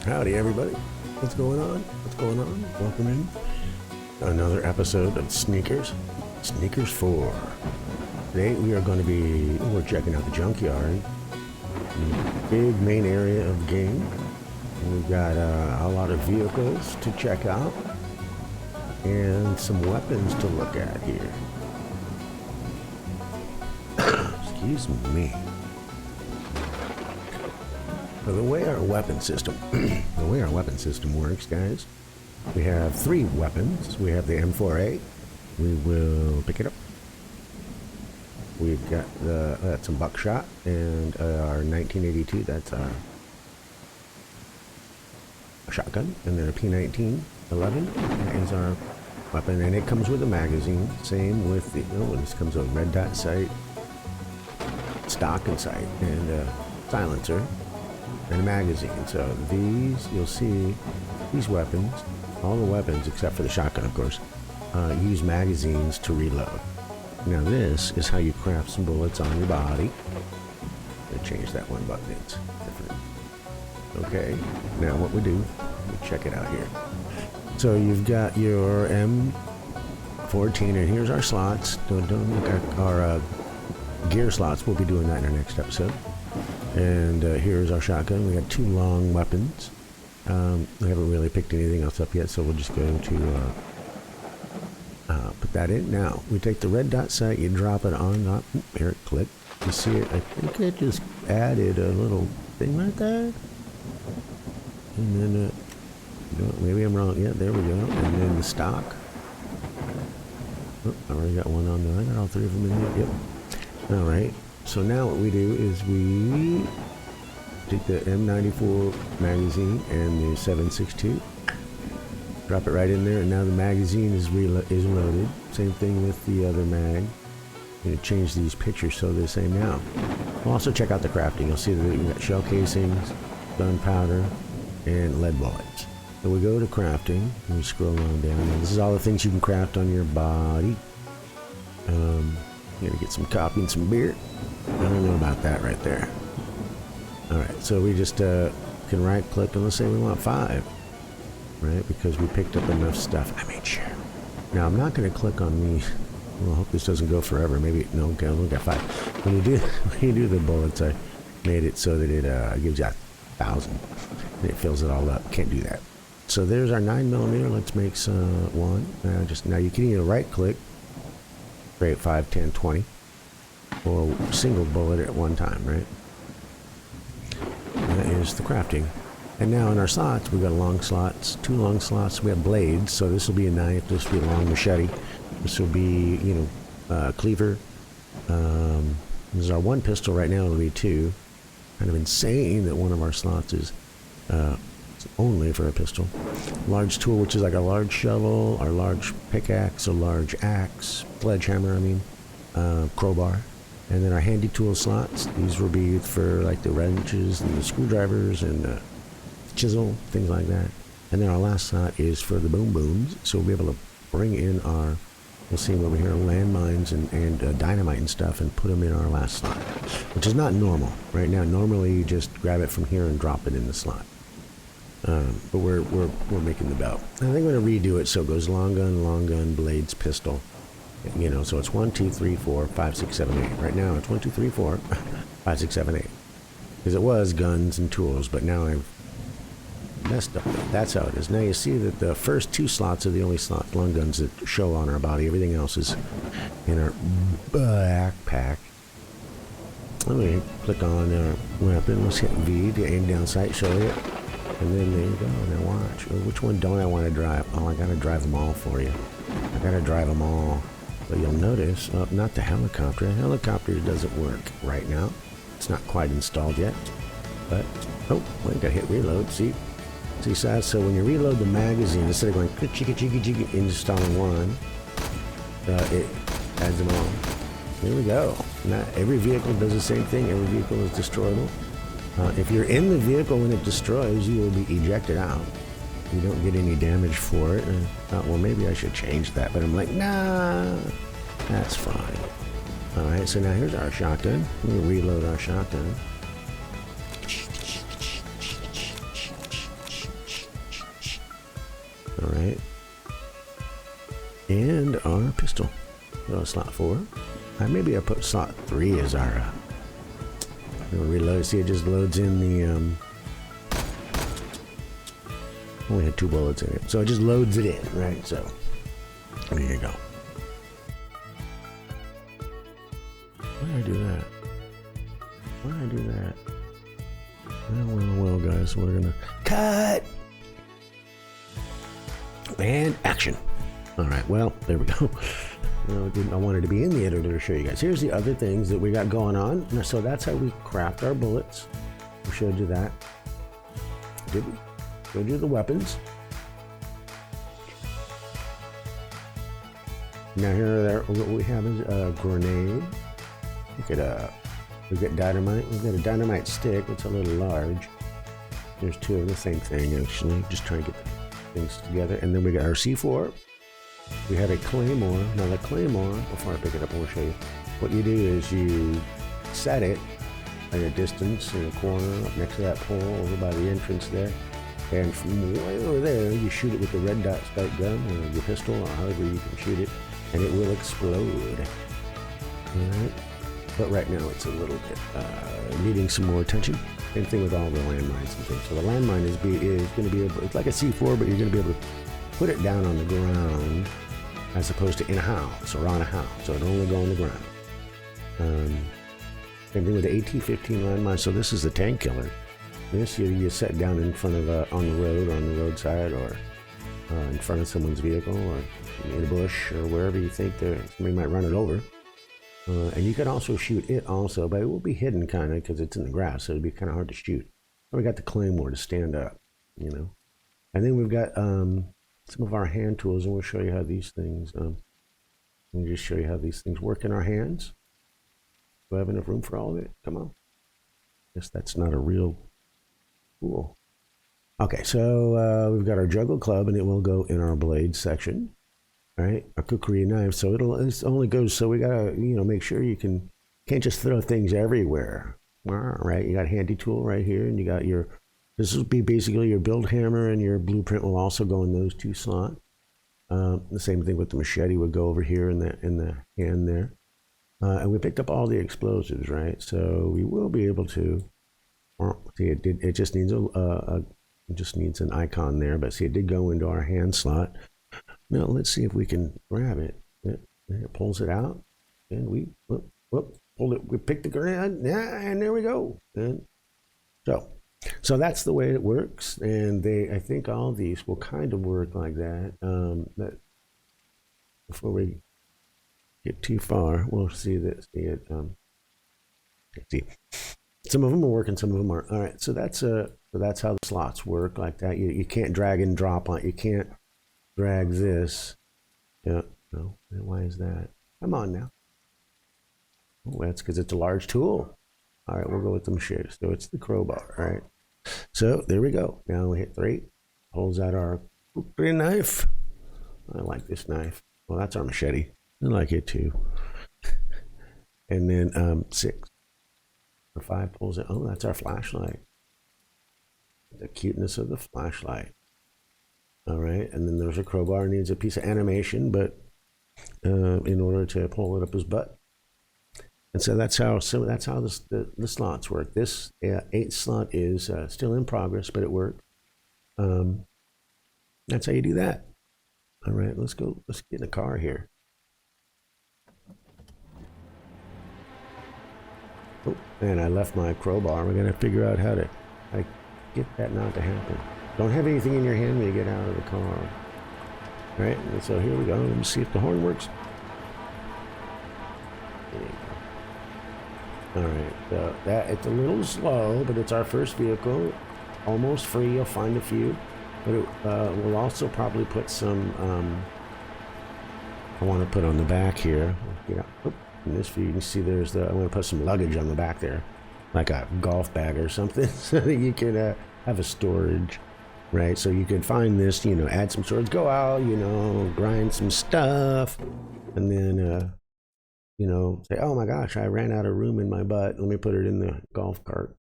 Howdy, everybody. What's going on? What's going on? Welcome in. Another episode of Sneakers. Sneakers 4. Today we are going to be, we're checking out the junkyard. The big main area of the game. We've got a lot of vehicles to check out. And some weapons to look at here. Excuse me. So the way our weapon system works, guys, we have 3 weapons. We have the M4A. We will pick it up. We've got that's some buckshot, and our 1982. That's a shotgun, and then a P19 11 is our weapon, and it comes with a magazine. Same with the this comes with a red dot sight, stock and sight, and silencer. And a magazine. So these, you'll see, these weapons, all the weapons except for the shotgun, of course, use magazines to reload. Now this is how you craft some bullets on your body. I'm gonna change that one button, it's different. Okay, now what we do, check it out here. So you've got your M14, and here's our slots. Don't look at our gear slots. We'll be doing that in our next episode. And here's our shotgun. We got 2 long weapons. We haven't really picked anything else up yet, so we'll just go to put that in. Now, we take the red dot sight, you drop it on, here, click. You see it, I think it just added a little thing right there. And then, maybe I'm wrong. Yeah, there we go. And then the stock. Oh, I already got one on there. I got all 3 of them in there. Yep. All right. So now what we do is we take the M94 magazine and the 7.62, drop it right in there, and now the magazine is loaded. Same thing with the other mag. I'm going to change these pictures so they're the same now. We'll also check out the crafting. You'll see that we've got shell casings, gunpowder, and lead bullets. So we go to crafting, and we scroll on down, and this is all the things you can craft on your body. Gonna get some coffee and some beer. I don't know about that right there. Alright, so we just can right click and let's say we want 5. Right, because we picked up enough stuff. I made sure. Now I'm not gonna click on these. Well, I hope this doesn't go forever. Maybe, no, okay, I only got 5. When you do the bullets, I made it so that it gives you 1,000. And it fills it all up. Can't do that. So there's our 9mm. Let's make one. Now you can either right click, create 5, 10, 20, or single bullet at one time, right? And that is the crafting. And now in our slots, we've got long slots, 2 long slots. We have blades, so this will be a knife, this will be a long machete, this will be, cleaver. This is our 1 pistol right now, it'll be 2. Kind of insane that one of our slots is only for a pistol. Large tool, which is like a large shovel, or large pickaxe, a large axe, sledgehammer, crowbar. And then our handy tool slots, these will be for like the wrenches and the screwdrivers and chisel, things like that. And then our last slot is for the boom booms, so we'll be able to bring in our, we'll see over here, landmines and dynamite and stuff, and put them in our last slot, which is not normal. Right now, normally you just grab it from here and drop it in the slot. But we're making the belt. I think we're gonna redo it so it goes long gun, blades, pistol. So it's 1, 2, 3, 4, 5, 6, 7, 8. Right now it's 1, 2, 3, 4, 5, 6, 7, 8. Because it was guns and tools, but now I've messed up. That's how it is. Now you see that the first 2 slots are the only long guns that show on our body. Everything else is in our backpack. Let me click on our weapon. Let's hit V to aim down sight, show you. And then there you go. Now watch. Which one don't I want to drive? Oh, I gotta drive them all for you. I gotta drive them all. But you'll notice, not the helicopter. The helicopter doesn't work right now. It's not quite installed yet. But, oh, well, you gotta hit reload. See, so when you reload the magazine, instead of going chicka, installing one, it adds them all. Here we go. Now, every vehicle does the same thing. Every vehicle is destroyable. If you're in the vehicle when it destroys, you will be ejected out. You don't get any damage for it. And I thought, well, maybe I should change that, but I'm like, nah, that's fine. All right, so now here's our shotgun. Let me reload our shotgun. right. And our pistol. So slot 4. Maybe I put slot 3 as our reload. See, it just loads in the only had 2 bullets in it, so it just loads it in, right? So there you go. Why did I do that? Why did I do that? Well, guys, we're gonna cut and action. All right, well, there we go. I wanted to be in the editor to show you guys. Here's the other things that we got going on. So that's how we craft our bullets. We showed you that. Did we? Showed you the weapons. Now here, what we have is a grenade. Look at we got dynamite. We've got a dynamite stick. It's a little large. There's 2 of the same thing actually. Just trying to get things together. And then we got our C4. We have a claymore. Now the claymore, before I pick it up, I will show you. What you do is you set it at a distance in a corner up next to that pole over by the entrance there. And from way over there, you shoot it with the red dot spike gun or your pistol or however you can shoot it, and it will explode. Alright. But right now it's a little bit needing some more attention. Same thing with all the landmines and things. So the landmine is going to be able, it's like a C4, but you're going to be able to put it down on the ground as opposed to in a house or on a house. So it only go on the ground. Same thing with the AT-15 landmine. So this is the tank killer. This you set down in front of on the roadside, or in front of someone's vehicle, or in a bush, or wherever you think somebody might run it over. And you can also shoot it also, but it will be hidden kind of because it's in the grass, so it'll be kind of hard to shoot. But we got the claymore to stand up, you know. And then we've got some of our hand tools, and we'll show you how these things. Let me just show you how these things work in our hands. Do I have enough room for all of it? Come on. Guess that's not a real tool. Okay, so we've got our juggle club, and it will go in our blade section. All right, our cookery knife. So it only goes. So we gotta make sure can't just throw things everywhere. All right, you got a handy tool right here, and you got this will be basically your build hammer, and your blueprint will also go in those 2 slots. The same thing with the machete would go over here in the hand there. And we picked up all the explosives, right? So we will be able to. See, it just needs an icon there, but see, it did go into our hand slot. Now let's see if we can grab it. It pulls it out, and we pulled it. We picked the grenade, and there we go. And so that's the way it works. And I think all these will kind of work like that. That before we get too far, we'll see it. See, some of them are working, some of them aren't. All right, so that's how the slots work like that. You can't drag and drop on. You can't drag this. Yeah, no. Why is that? Come on now. Oh, that's because it's a large tool. All right, we'll go with the machete. So it's the crowbar, all right? So there we go. Now we hit 3. Pulls out our cookery knife. I like this knife. Well, that's our machete. I like it too. And then 6 or 5 pulls it. Oh, that's our flashlight. The cuteness of the flashlight. All right, and then there's a crowbar. It needs a piece of animation, but in order to pull it up his butt. And so that's how the slots work. This 8th slot is still in progress, but it worked. That's how you do that. All right, let's go. Let's get in the car here. Oh, and I left my crowbar. We're gonna figure out how to get that not to happen. Don't have anything in your hand when you get out of the car. All right, and so here we go. Let me see if the horn works. There you go. All right, so it's a little slow, but it's our first vehicle. Almost free. You'll find a few, but we'll also probably put some. I want to put on the back here. In this view, you can see I want to put some luggage on the back there, like a golf bag or something, so that you can have a storage. Right, so you could find this, add some storage, go out, grind some stuff, and then, say, oh my gosh, I ran out of room in my butt. Let me put it in the golf cart.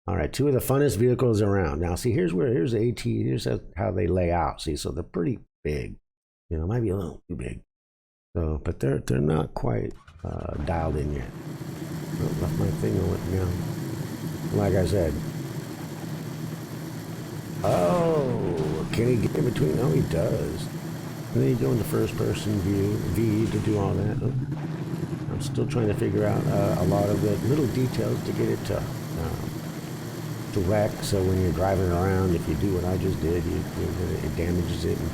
All right, 2 of the funnest vehicles around. Now, see, here's the AT. Here's how they lay out. See, so they're pretty big. You know, might be a little too big. So, but they're not quite dialed in yet. Oh, left my thing on now. Like I said. Oh, can he get in between? Oh, he does. And then you go into first person view, V to do all that. Oh, I'm still trying to figure out a lot of the little details to get it to wreck. So when you're driving around, if you do what I just did, it damages it. And,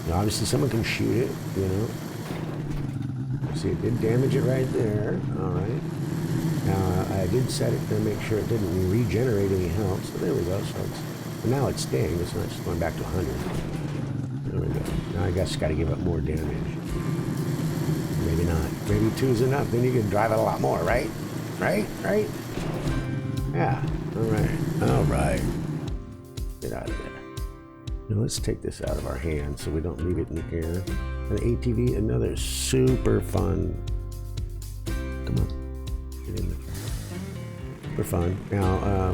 you know, obviously, someone can shoot it. You know. See, it did damage it right there. All right. Now I did set it to make sure it didn't regenerate any health. So there we go. So now it's staying. It's not just going back to 100. There we go. Now I guess got to give it more damage. Maybe not. Maybe 2 is enough. Then you can drive it a lot more, right? Right? Yeah. All right. All right. Get out of there. Now let's take this out of our hands so we don't leave it in the air. An ATV, another super fun. Come on. Get in there. Super fun. Now,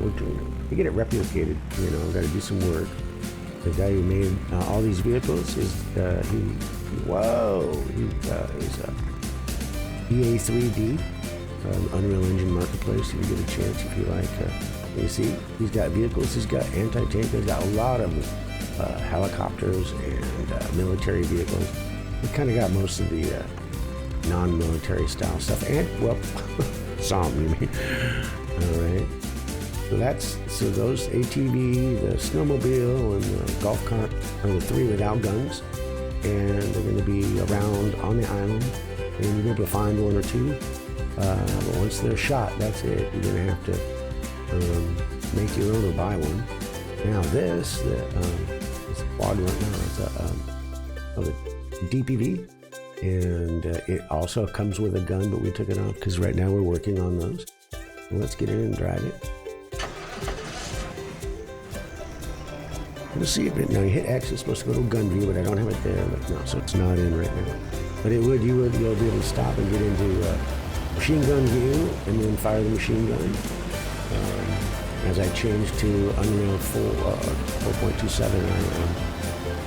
to get it replicated, you know, got to do some work. The guy who made all these vehicles is, he's EA3D, Unreal Engine Marketplace. If you get a chance, if you like, you see, he's got vehicles, he's got anti-tank, he's got a lot of helicopters and military vehicles. He kind of got most of the non-military style stuff, and, well, some, you mean. All right. So those ATV, the snowmobile, and the golf cart are the 3 without guns, and they're going to be around on the island, and you'll be able to find 1 or 2. But once they're shot, that's it. You're going to have to make your own or buy one. Now this quadrant now, it's a DPV, and it also comes with a gun, but we took it off because right now we're working on those. So let's get in and drive it. We'll see if now you hit X, it's supposed to go to gun view, but I don't have it there. But no, so it's not in right now. But you'll be able to stop and get into machine gun view and then fire the machine gun. As I changed to Unreal 4.27,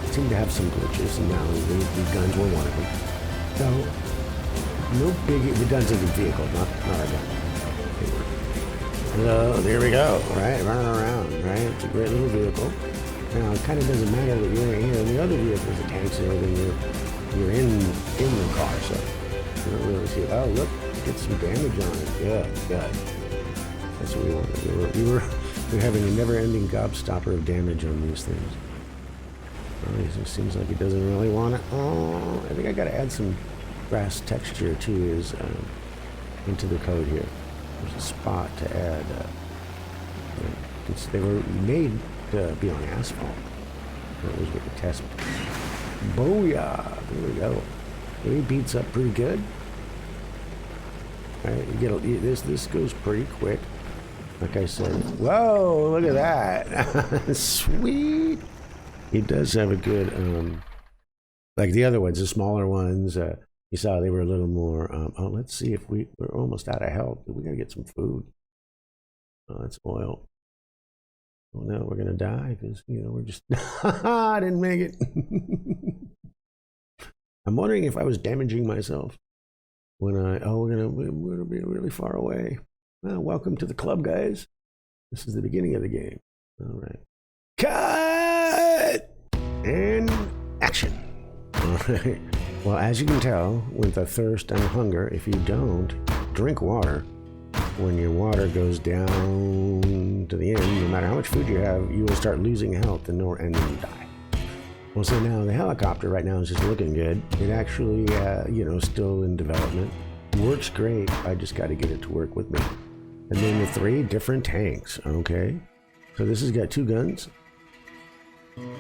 I seem to have some glitches, and now the guns were one of them. So, no big, the guns are the vehicle, not a gun. So, there we go, right? Running around, right? It's a great little vehicle. Now, it kind of doesn't matter that you're in here. And the other vehicles, the tanks and everything, you're in the car, so you don't really see it. Oh, look, get some damage on it. Good. That's what we wanted. We were having a never-ending gobstopper of damage on these things. Oh, it seems like he doesn't really want it. Oh, I think I got to add some grass texture too, into the code here. There's a spot to add. They were made to be on asphalt. That was what the test. Booyah! There we go. He beats up pretty good. All right, you get this goes pretty quick. Like I said, whoa! Look at that, sweet. He does have a good, like the other ones, the smaller ones. You saw they were a little more. Oh, let's see if we're almost out of health. We gotta get some food. Oh, that's oil. Oh no, we're gonna die because we're just. I didn't make it. I'm wondering if I was damaging myself when we're gonna be really far away. Well, welcome to the club, guys. This is the beginning of the game. All right. Cut! And action. All right. Well, as you can tell, with the thirst and hunger, if you don't drink water, when your water goes down to the end, no matter how much food you have, you will start losing health and then you die. Well, so now the helicopter right now is just looking good. It actually, still in development. Works great. I just got to get it to work with me. And then the 3 different tanks, okay? So this has got 2 guns.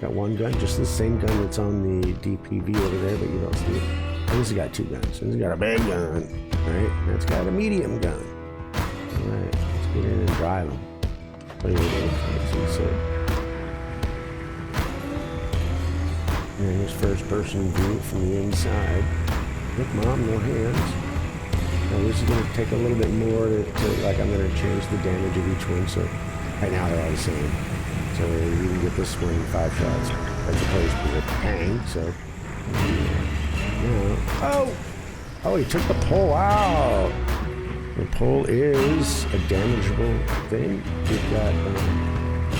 Got 1 gun, just the same gun that's on the DPV over there, but you don't see it. And this has got 2 guns. This has got a big gun, right? That's got a medium gun. All right, let's get in and drive them. What do you think? So, and here's first person view from the inside. Look, Mom, no hands. Now this is going to take a little bit more to I'm going to change the damage of each one. So right now they're all the same. So you can get this one 5 shots. as opposed to the tank. So, oh, he took the pole out. The pole is a damageable thing. We've got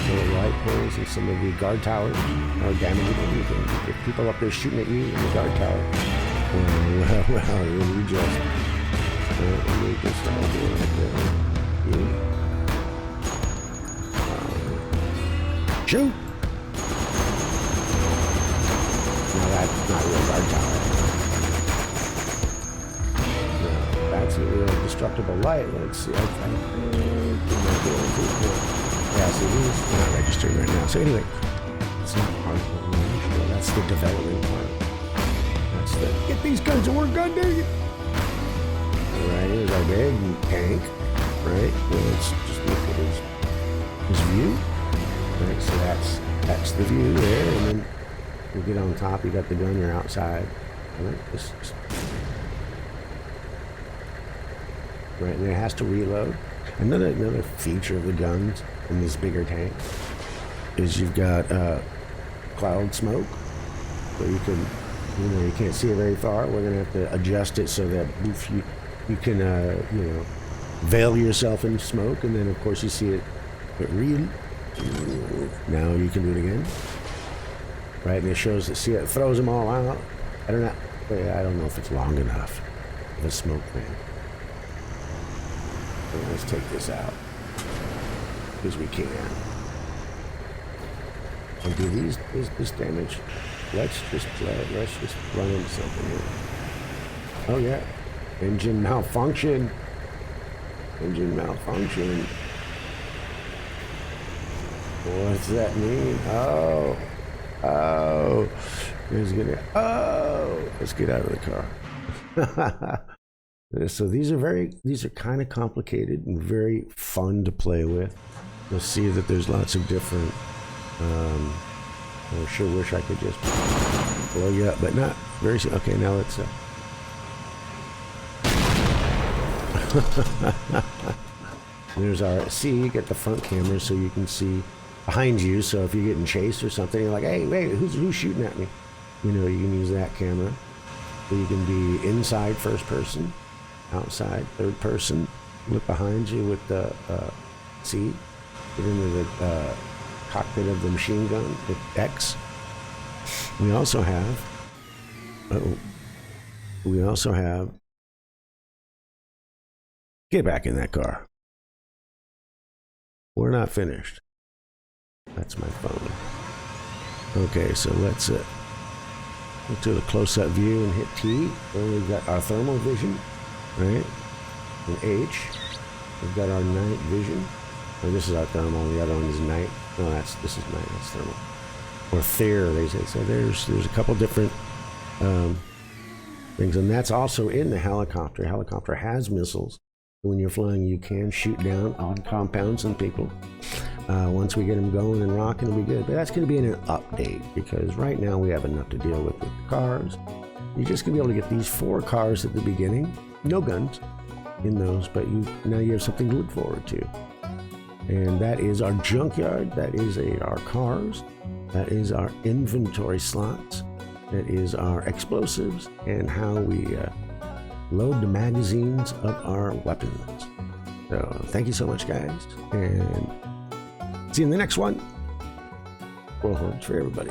the light poles and some of the guard towers are damageable. You can get people up there shooting at you in the guard tower. Well, you just shoot. Now that's not a real guard tower. No, that's a real destructible light. Let's see. Yeah, see, these are not registered right now. So anyway, it's not part of the launch. That's the development part. That's the get these guns to work, God dang it. Alright, here's our big tank. Right? Well, let's just look at his view. Right, so that's the view there, and then you get on top, you got the gun, you're outside. Right, right, and it has to reload. Another feature of the guns in this bigger tank is you've got cloud smoke, so you can, you can't see it very far. We're gonna have to adjust it so that if you can veil yourself in smoke, and then of course you see it real. Now you can do it again, right? And it shows it. See, it throws them all out. I don't know if it's long enough. The smoke thing. So let's take this out because we can. And do this damage? Let's just run into something here. Oh yeah, engine malfunction. Engine malfunction. What's that mean? Let's get out of the car. So these are kind of complicated and very fun to play with. You'll see that there's lots of different, I sure wish I could just blow you up, but not very soon. Okay, now let's, there's our, you get the front camera so you can see behind you, so if you're getting chased or something, you're like, hey, wait, who's shooting at me? You can use that camera. So you can be inside first person, outside third person, look behind you with the get into the cockpit of the machine gun with X. We also have get back in that car. We're not finished. That's my phone. Okay, so let's do the close-up view and hit T. Then we've got our thermal vision, right? And H. We've got our night vision. Oh, this is our thermal. The other one is night. No, this is night. That's thermal. Or THER, they say. So there's a couple different things, and that's also in the helicopter. The helicopter has missiles. When you're flying, you can shoot down on compounds and people. Once we get them going and rocking, it'll be good. But that's going to be in an update, because right now we have enough to deal with the cars. You're just going to be able to get these 4 cars at the beginning. No guns in those, but now you have something to look forward to. And that is our junkyard. That is our cars. That is our inventory slots. That is our explosives and how we load the magazines of our weapons. So thank you so much, guys, and see you in the next one. Squirrel Horns for everybody.